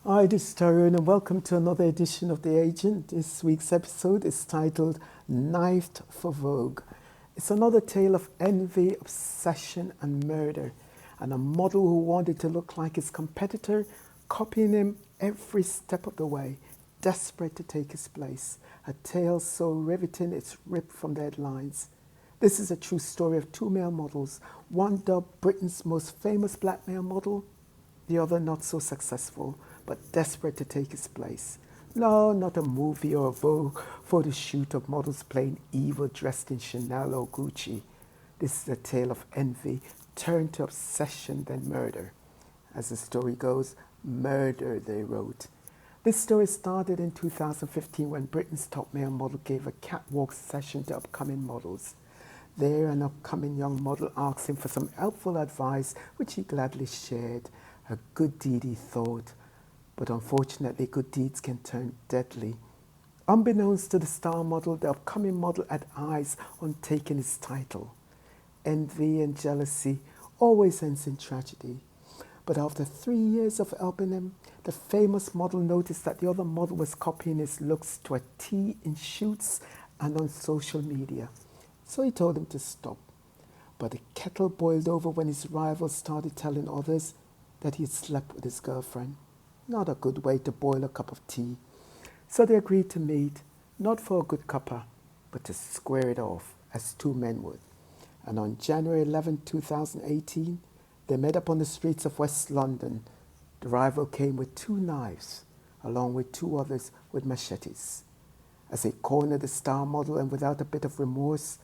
Hi, this is Tyrone and welcome to another edition of The Agent. This week's episode is titled Knifed for Vogue. It's another tale of envy, obsession and murder, and a model who wanted to look like his competitor, copying him every step of the way, desperate to take his place. A tale so riveting it's ripped from the headlines. This is a true story of two male models, one dubbed Britain's most famous black male model, the other not so successful, but desperate to take his place. No, not a movie or a Vogue photo shoot of models playing evil dressed in Chanel or Gucci. This is a tale of envy turned to obsession, then murder. As the story goes, murder, they wrote. This story started in 2015 when Britain's top male model gave a catwalk session to upcoming models. There, an upcoming young model asked him for some helpful advice, which he gladly shared. A good deed, he thought, but unfortunately good deeds can turn deadly. Unbeknownst to the star model, the upcoming model had eyes on taking his title. Envy and jealousy always ends in tragedy. But after 3 years of helping him, the famous model noticed that the other model was copying his looks to a T in shoots and on social media. So he told him to stop. But the kettle boiled over when his rival started telling others that he had slept with his girlfriend. Not a good way to boil a cup of tea. So they agreed to meet, not for a good cuppa, but to square it off, as two men would. And on January 11, 2018, they met up on the streets of West London. The rival came with 2 knives, along with 2 others with machetes. As they cornered the star model and without a bit of remorse,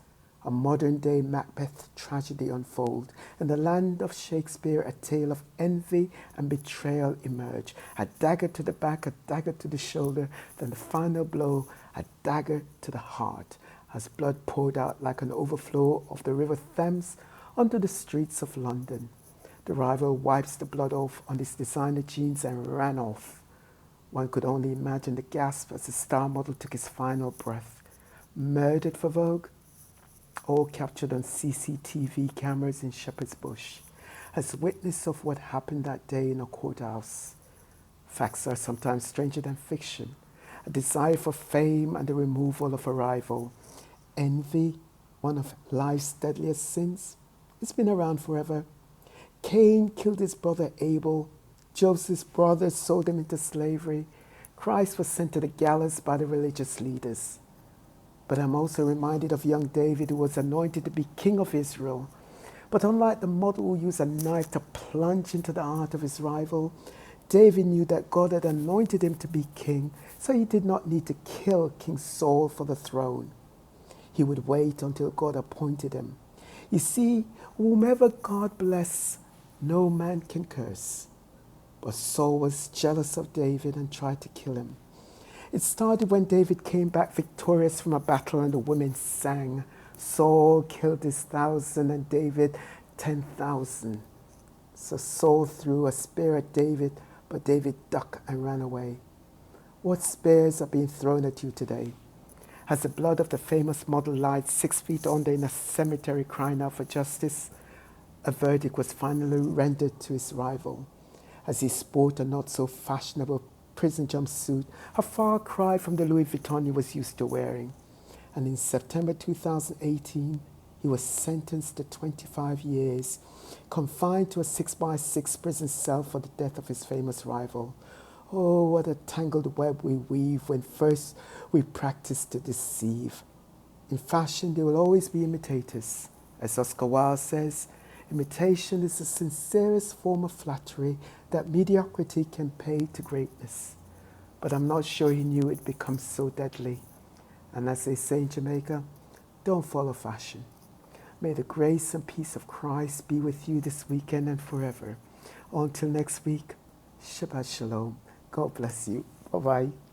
a modern-day Macbeth tragedy unfolded. In the land of Shakespeare, a tale of envy and betrayal emerged. A dagger to the back, a dagger to the shoulder, then the final blow, a dagger to the heart, as blood poured out like an overflow of the River Thames onto the streets of London. The rival wipes the blood off on his designer jeans and ran off. One could only imagine the gasp as the star model took his final breath. Murdered for Vogue? All captured on CCTV cameras in Shepherd's Bush, as witness of what happened that day in a courthouse. Facts are sometimes stranger than fiction. A desire for fame and the removal of a rival. Envy, one of life's deadliest sins. It's been around forever. Cain killed his brother Abel. Joseph's brothers sold him into slavery. Christ was sent to the gallows by the religious leaders. But I'm also reminded of young David, who was anointed to be king of Israel. But unlike the model who used a knife to plunge into the heart of his rival, David knew that God had anointed him to be king, so he did not need to kill King Saul for the throne. He would wait until God appointed him. You see, whomever God bless, no man can curse. But Saul was jealous of David and tried to kill him. It started when David came back victorious from a battle and the women sang, Saul killed his 1,000 and David 10,000. So Saul threw a spear at David, but David ducked and ran away. What spears are being thrown at you today? Has the blood of the famous model lied 6 feet under in a cemetery crying out for justice? A verdict was finally rendered to his rival, as he sported a not-so-fashionable prison jumpsuit, a far cry from the Louis Vuitton he was used to wearing. And in September 2018, he was sentenced to 25 years, confined to a 6x6 prison cell for the death of his famous rival. Oh, what a tangled web we weave when first we practice to deceive. In fashion, there will always be imitators. As Oscar Wilde says, imitation is the sincerest form of flattery that mediocrity can pay to greatness. But I'm not sure he knew it becomes so deadly. And as they say in Jamaica, don't follow fashion. May the grace and peace of Christ be with you this weekend and forever. Until next week, Shabbat Shalom. God bless you. Bye-bye.